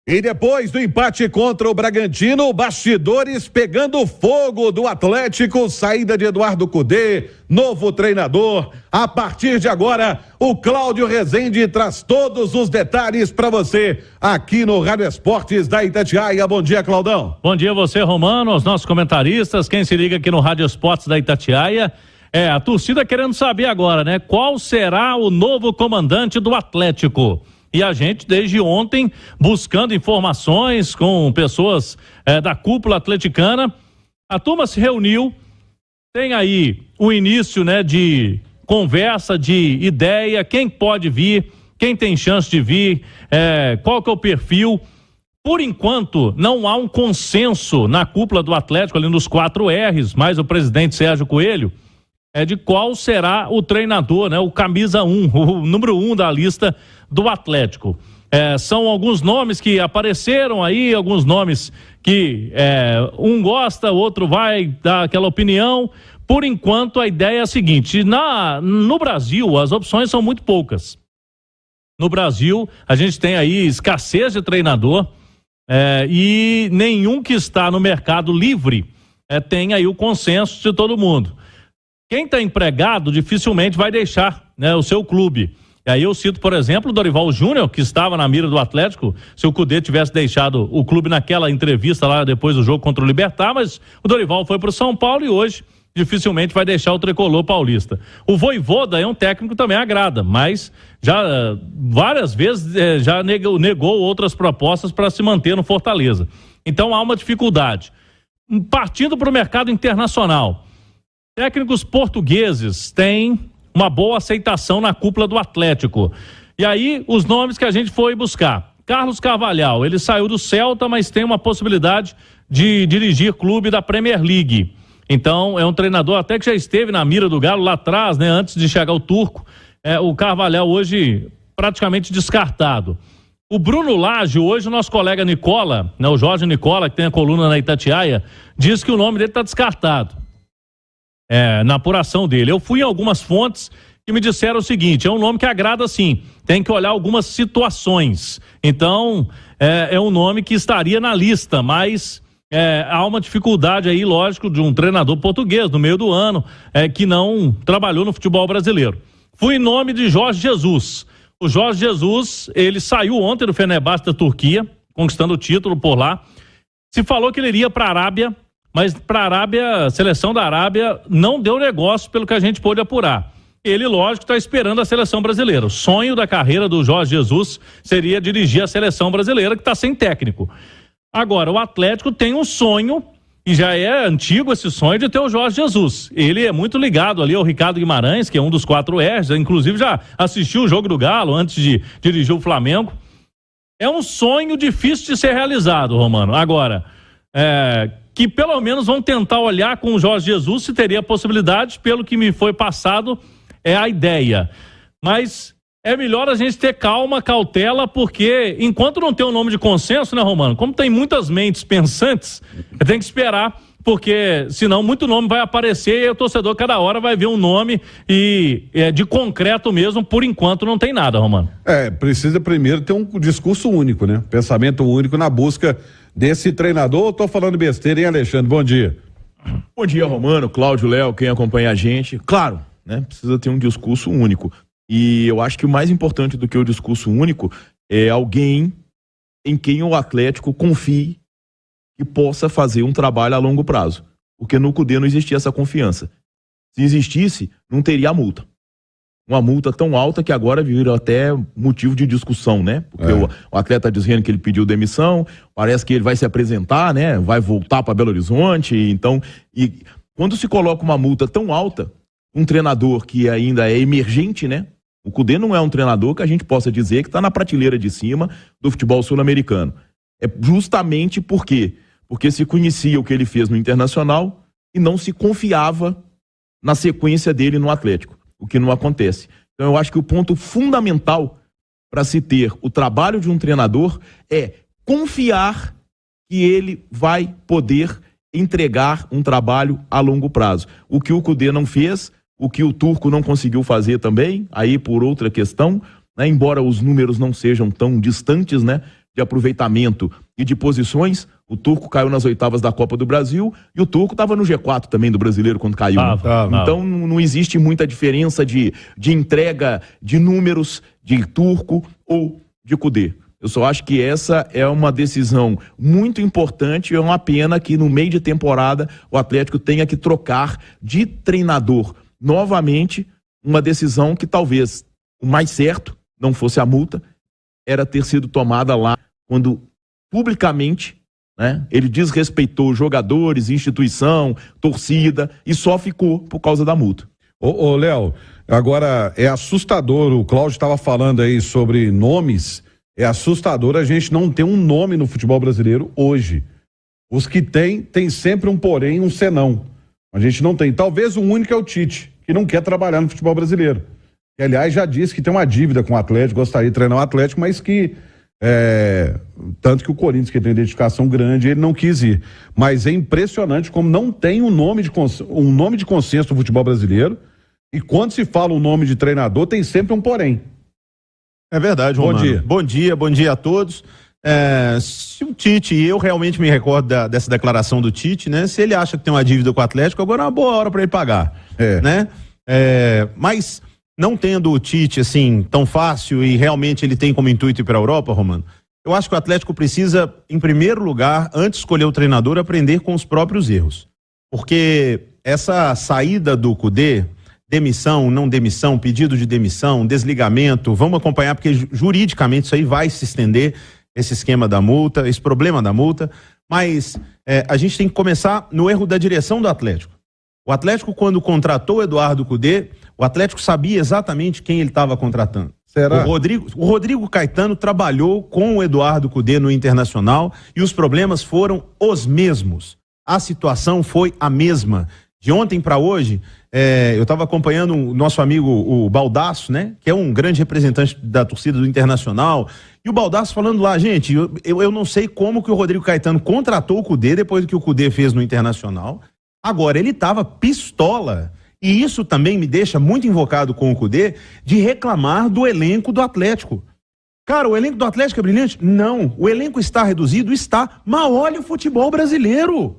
E depois do empate contra o Bragantino, bastidores pegando fogo do Atlético, saída de Eduardo Cudê, novo treinador. A partir de agora, o Cláudio Rezende traz todos os detalhes para você aqui no Rádio Esportes da Itatiaia. Bom dia, Claudão. Bom dia a você, Romano, aos nossos comentaristas, quem se liga aqui no Rádio Esportes da Itatiaia. A torcida querendo saber agora, né? Qual será o novo comandante do Atlético? E a gente, desde ontem, buscando informações com pessoas da cúpula atleticana, a turma se reuniu, tem aí o início, né, de conversa, de ideia, quem pode vir, quem tem chance de vir, qual que é o perfil. Por enquanto, não há um consenso na cúpula do Atlético, ali nos 4 R's, mais o presidente Sérgio Coelho, de qual será o treinador, né? O camisa 1, o número 1 da lista do Atlético. São alguns nomes que apareceram aí, alguns nomes que um gosta, o outro vai dar aquela opinião. Por enquanto, a ideia é a seguinte: no Brasil, as opções são muito poucas. No Brasil, a gente tem aí escassez de treinador e nenhum que está no mercado livre tem aí o consenso de todo mundo. Quem está empregado dificilmente vai deixar, né, o seu clube. E aí eu cito, por exemplo, o Dorival Júnior, que estava na mira do Atlético, se o Cudê tivesse deixado o clube naquela entrevista lá depois do jogo contra o Libertad, mas o Dorival foi para o São Paulo e hoje dificilmente vai deixar o tricolor paulista. O Vojvoda é um técnico que também agrada, mas já várias vezes já negou outras propostas para se manter no Fortaleza. Então há uma dificuldade. Partindo para o mercado internacional, técnicos portugueses têm uma boa aceitação na cúpula do Atlético. E aí, os nomes que a gente foi buscar. Carlos Carvalhal, ele saiu do Celta, mas tem uma possibilidade de dirigir clube da Premier League. Então, é um treinador até que já esteve na mira do Galo lá atrás, né? Antes de chegar o turco. O Carvalhal hoje praticamente descartado. O Bruno Lage, hoje o nosso colega Nicola, né? O Jorge Nicola, que tem a coluna na Itatiaia, diz que o nome dele está descartado. Na apuração dele. Eu fui em algumas fontes que me disseram o seguinte: é um nome que agrada sim, tem que olhar algumas situações. Então, é um nome que estaria na lista, mas há uma dificuldade aí, lógico, de um treinador português no meio do ano, que não trabalhou no futebol brasileiro. Fui em nome de Jorge Jesus. O Jorge Jesus, ele saiu ontem do Fenerbahçe da Turquia, conquistando o título por lá. Se falou que ele iria para a Arábia, mas para a Arábia, a seleção da Arábia não deu negócio pelo que a gente pôde apurar. Ele, lógico, está esperando a seleção brasileira. O sonho da carreira do Jorge Jesus seria dirigir a seleção brasileira, que está sem técnico. Agora, o Atlético tem um sonho, e já é antigo esse sonho, de ter o Jorge Jesus. Ele é muito ligado ali ao Ricardo Guimarães, que é um dos 4 R's, inclusive já assistiu o jogo do Galo antes de dirigir o Flamengo. É um sonho difícil de ser realizado, Romano. Agora, que pelo menos vão tentar olhar com o Jorge Jesus se teria possibilidade, pelo que me foi passado, é a ideia. Mas é melhor a gente ter calma, cautela, porque enquanto não tem um nome de consenso, né, Romano? Como tem muitas mentes pensantes, tem que esperar, porque senão muito nome vai aparecer e o torcedor cada hora vai ver um nome e de concreto mesmo, por enquanto não tem nada, Romano. Precisa primeiro ter um discurso único, né? Pensamento único na busca desse treinador. Eu tô falando besteira, hein, Alexandre? Bom dia. Bom dia, Romano, Cláudio, Léo, quem acompanha a gente. Claro, né? Precisa ter um discurso único. E eu acho que o mais importante do que o discurso único é alguém em quem o Atlético confie que possa fazer um trabalho a longo prazo. Porque no Cudê não existia essa confiança. Se existisse, não teria a multa. Uma multa tão alta que agora virou até motivo de discussão, né? Porque o atleta dizendo que ele pediu demissão, parece que ele vai se apresentar, né? Vai voltar para Belo Horizonte, então... E quando se coloca uma multa tão alta, um treinador que ainda é emergente, né? O Cudê não é um treinador que a gente possa dizer que está na prateleira de cima do futebol sul-americano. É justamente porque se conhecia o que ele fez no Internacional e não se confiava na sequência dele no Atlético, o que não acontece. Então eu acho que o ponto fundamental para se ter o trabalho de um treinador é confiar que ele vai poder entregar um trabalho a longo prazo. O que o Cudê não fez, o que o turco não conseguiu fazer também, aí por outra questão, né, embora os números não sejam tão distantes, né, de aproveitamento e de posições. O Turco caiu nas oitavas da Copa do Brasil e o Turco estava no G4 também do Brasileiro quando caiu. Então não existe muita diferença de entrega de números de Turco ou de Kudê. Eu só acho que essa é uma decisão muito importante e é uma pena que no meio de temporada o Atlético tenha que trocar de treinador novamente, uma decisão que talvez o mais certo não fosse a multa, era ter sido tomada lá quando publicamente, né, ele desrespeitou jogadores, instituição, torcida e só ficou por causa da multa. Ô Léo, agora é assustador, o Cláudio estava falando aí sobre nomes, é assustador a gente não ter um nome no futebol brasileiro hoje. Os que tem sempre um porém, um senão. A gente não tem. Talvez o único é o Tite, que não quer trabalhar no futebol brasileiro. Que, aliás, já disse que tem uma dívida com o Atlético, gostaria de treinar o Atlético, mas que tanto que o Corinthians, que tem identificação grande, ele não quis ir. Mas é impressionante como não tem um nome de consenso no futebol brasileiro, e quando se fala um nome de treinador, tem sempre um porém. É verdade, Romano. Bom dia a todos. Se o Tite, e eu realmente me recordo dessa declaração do Tite, né? Se ele acha que tem uma dívida com o Atlético, agora é uma boa hora para ele pagar, né? Mas não tendo o Tite assim tão fácil e realmente ele tem como intuito ir para a Europa, Romano, eu acho que o Atlético precisa, em primeiro lugar, antes de escolher o treinador, aprender com os próprios erros. Porque essa saída do Kudê, demissão, não demissão, pedido de demissão, desligamento, vamos acompanhar porque juridicamente isso aí vai se estender, esse esquema da multa, esse problema da multa, mas a gente tem que começar no erro da direção do Atlético. O Atlético, quando contratou o Eduardo Kudê, o Atlético sabia exatamente quem ele estava contratando. Será? O Rodrigo Caetano trabalhou com o Eduardo Kudê no Internacional e os problemas foram os mesmos. A situação foi a mesma. De ontem para hoje, eu estava acompanhando o nosso amigo, o Baldasso, né? Que é um grande representante da torcida do Internacional. E o Baldasso falando lá, gente, eu não sei como que o Rodrigo Caetano contratou o Kudê depois do que o Kudê fez no Internacional. Agora, ele estava pistola. E isso também me deixa muito invocado com o Kudê de reclamar do elenco do Atlético. Cara, o elenco do Atlético é brilhante? Não. O elenco está reduzido? Está. Mas olha o futebol brasileiro.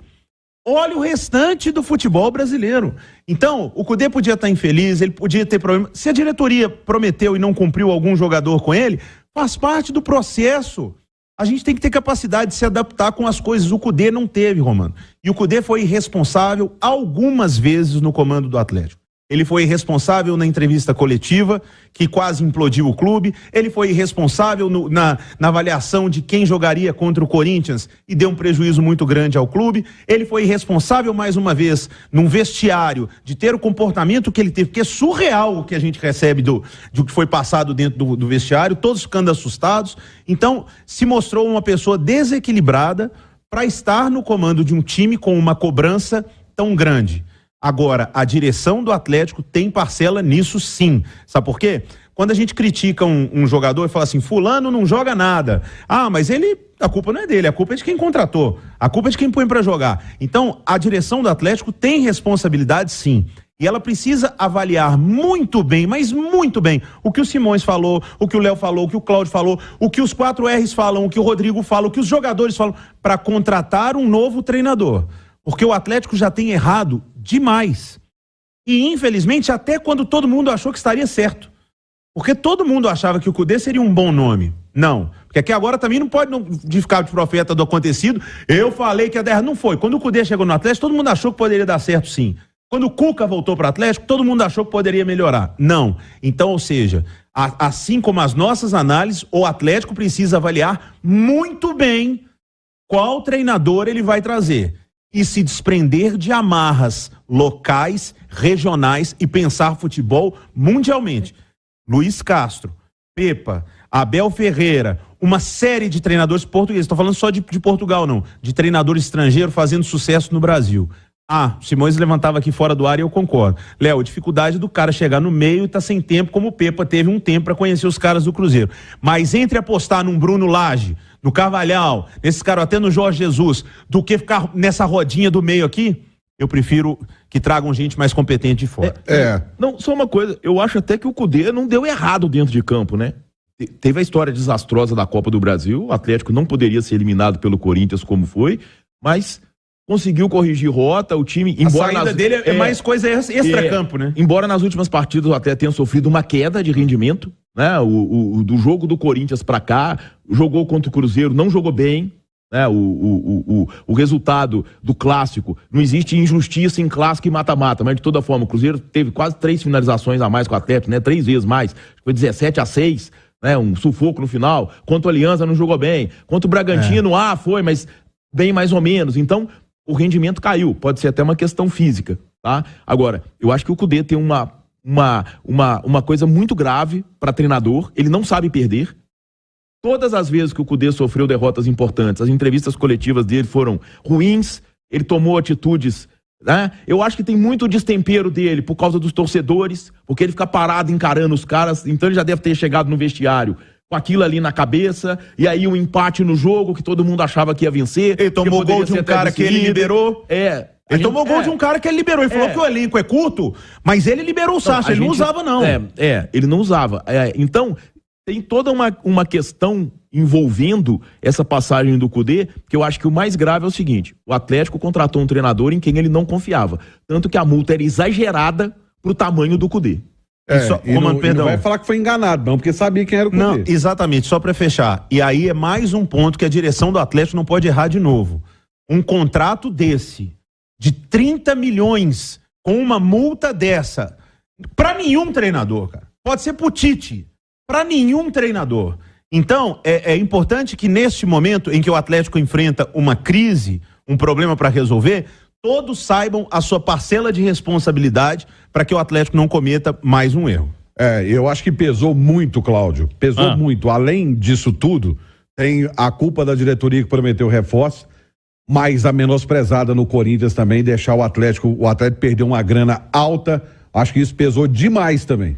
Olha o restante do futebol brasileiro. Então, o Kudê podia estar infeliz, ele podia ter problema. Se a diretoria prometeu e não cumpriu algum jogador com ele, faz parte do processo. A gente tem que ter capacidade de se adaptar com as coisas. O Kudê não teve, Romano. E o Kudê foi irresponsável algumas vezes no comando do Atlético. Ele foi irresponsável na entrevista coletiva, que quase implodiu o clube. Ele foi irresponsável na avaliação de quem jogaria contra o Corinthians e deu um prejuízo muito grande ao clube. Ele foi irresponsável, mais uma vez, num vestiário, de ter o comportamento que ele teve, porque é surreal o que a gente recebe do que foi passado dentro do vestiário, todos ficando assustados. Então, se mostrou uma pessoa desequilibrada para estar no comando de um time com uma cobrança tão grande. Agora, a direção do Atlético tem parcela nisso sim. Sabe por quê? Quando a gente critica um jogador e fala assim, fulano não joga nada. Ah, mas a culpa não é dele, a culpa é de quem contratou. A culpa é de quem põe pra jogar. Então, a direção do Atlético tem responsabilidade sim. E ela precisa avaliar muito bem, mas muito bem, o que o Simões falou, o que o Léo falou, o que o Cláudio falou, o que os 4 R's falam, o que o Rodrigo fala, o que os jogadores falam, para contratar um novo treinador. Porque o Atlético já tem errado demais. E, infelizmente, até quando todo mundo achou que estaria certo. Porque todo mundo achava que o Kudê seria um bom nome. Não. Porque aqui agora também não pode ficar de profeta do acontecido. Eu falei que a derrota não foi. Quando o Kudê chegou no Atlético, todo mundo achou que poderia dar certo, sim. Quando o Cuca voltou para o Atlético, todo mundo achou que poderia melhorar. Não. Então, ou seja, assim como as nossas análises, o Atlético precisa avaliar muito bem qual treinador ele vai trazer. E se desprender de amarras locais, regionais e pensar futebol mundialmente. Luiz Castro, Pepa, Abel Ferreira, uma série de treinadores portugueses, estou falando só de Portugal não, de treinador estrangeiro fazendo sucesso no Brasil. Ah, Simões levantava aqui fora do ar e eu concordo. Léo, dificuldade do cara chegar no meio e tá sem tempo, como o Pepa teve um tempo para conhecer os caras do Cruzeiro. Mas entre apostar num Bruno Lage, no Carvalhal, nesse cara até no Jorge Jesus, do que ficar nessa rodinha do meio aqui, eu prefiro que tragam gente mais competente de fora. Não, só uma coisa, eu acho até que o Kudê não deu errado dentro de campo, né? teve a história desastrosa da Copa do Brasil, o Atlético não poderia ser eliminado pelo Corinthians como foi, mas conseguiu corrigir rota, o time... Embora a saída dele é mais coisa extra-campo, né? Embora nas últimas partidas o Atlético tenha sofrido uma queda de rendimento, né? Do jogo do Corinthians pra cá, jogou contra o Cruzeiro, não jogou bem, né? O resultado do clássico, não existe injustiça em clássico e mata-mata, mas de toda forma, o Cruzeiro teve quase 3 finalizações a mais com o Atlético, né? 3 vezes mais, foi 17-6, né? Um sufoco no final. Contra o Aliança não jogou bem, contra o Bragantino, foi, mas bem mais ou menos. Então, o rendimento caiu, pode ser até uma questão física, tá? Agora, eu acho que o Cudê tem uma coisa muito grave para treinador, ele não sabe perder. Todas as vezes que o Cudê sofreu derrotas importantes, as entrevistas coletivas dele foram ruins, ele tomou atitudes, né? Eu acho que tem muito destempero dele por causa dos torcedores, porque ele fica parado encarando os caras, então ele já deve ter chegado no vestiário com aquilo ali na cabeça, e aí um empate no jogo que todo mundo achava que ia vencer. Ele tomou gol de um cara que ele liberou. Ele tomou gol de um cara que ele liberou. Ele falou que o elenco é curto, mas ele liberou o Sacha, ele não usava não. Ele não usava. Então, tem toda uma questão envolvendo essa passagem do Cudê, que eu acho que o mais grave é o seguinte: o Atlético contratou um treinador em quem ele não confiava. Tanto que a multa era exagerada pro tamanho do Cudê. Não vai falar que foi enganado, não, porque sabia quem era o Cudê. Não, exatamente, só para fechar. E aí é mais um ponto que a direção do Atlético não pode errar de novo. Um contrato desse, de 30 milhões, com uma multa dessa, para nenhum treinador, cara. Pode ser pro Tite, para nenhum treinador. Então, é importante que neste momento em que o Atlético enfrenta uma crise, um problema para resolver, todos saibam a sua parcela de responsabilidade para que o Atlético não cometa mais um erro. Eu acho que pesou muito, Cláudio. Pesou muito. Além disso tudo, tem a culpa da diretoria que prometeu reforço, mas a menosprezada no Corinthians também, deixar o Atlético perder uma grana alta. Acho que isso pesou demais também.